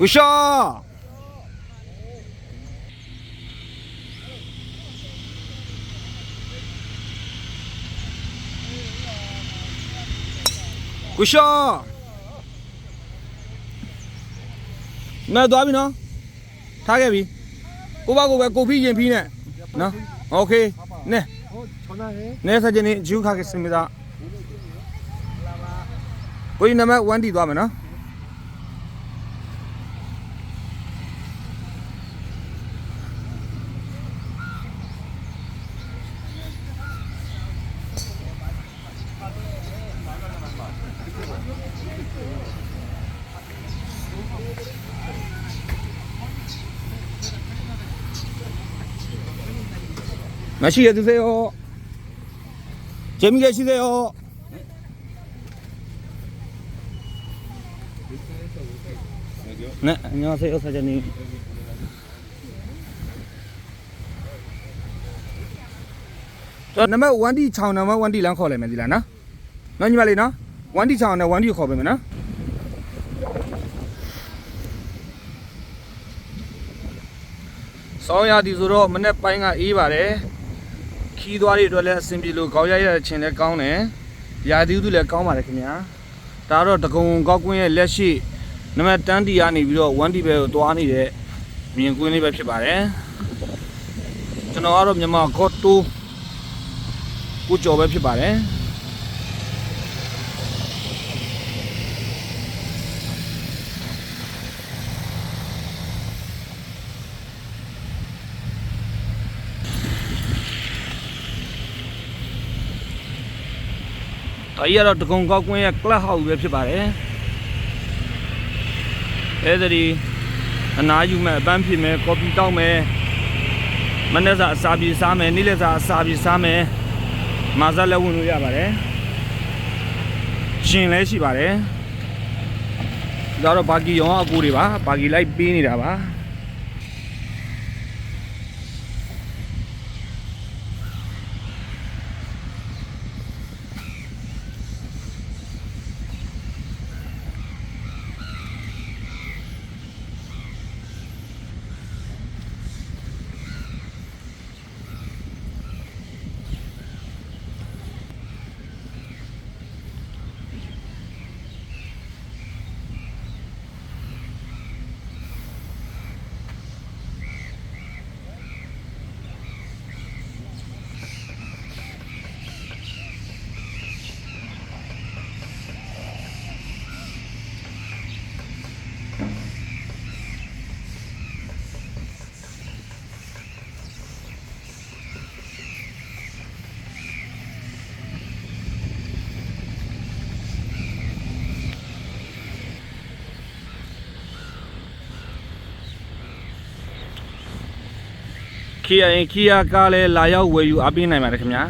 ကိုရှောကိုရှောမဲသွားပြီနော်ထားခဲ့ပြီကိုပါကိုပဲကိုဖီးရင်ဖီးနဲ့နော်โอเคနဲနဲ사진이 지우하겠습니다ကိုကြီးနံပါတ်1တီသွားမယ်နော်맛있게 드세요. 재미있게 쉬세요. 네, 안녕하세요, 사장님. 저 남아 원디 차원 남아 원디 랑 콜레면 되라나? 너니 말이나? 원디 차원에 원디 콜베면나? 서야디 소로 맨날 빠잉아 이 바래. ခီးသွားတွေအတွက်လည်းအဆင်ပြေလို့ခေါင်းရိုက်ရတဲ့ချင်းလည်းကောင်းတယ်။ရာသီဥတုလည်းကောင်းပါတယ်ခင်ဗျာ။ဒါတော့တကုံကောက်ကွင်းရဲ့လက်ရှိနံပါတ်တန်းတီကနေပြီးတော့1တီဘဲကိုသွားနေတဲ့မြင်ကွင်းလေးပဲဖြစ်ပါတယ်။ကျွန်တော်ကတော့မြန်မာခေါ်တိုးကိုကျော်ပဲဖြစ်ပါတယ်။ဒါကြီးကတော့တကုံကောက်ကွင်းရဲ့ club house ပဲဖြစ်ပါတယ်အဲဒီအနားယူမဲ့အပန်းဖြစ်မဲ့ကော်ဖီတောက်မဲ့မနေ့ကအစာပြေစားမယ်နေ့လယ်စာအစာပြေစားမယ်မာဇာလည်းဝင်လို့ရပါတယ်ရှင်လည်းရှိပါတယ်ဒါတော့ဘာကီရောအကူတွေပါဘာကီလိုက်ပေးနေတာပါခီယာကားလဲလာရောက်ဝယ်ယူအားပေးနိုင်ပါတယ်ခင်ဗျာ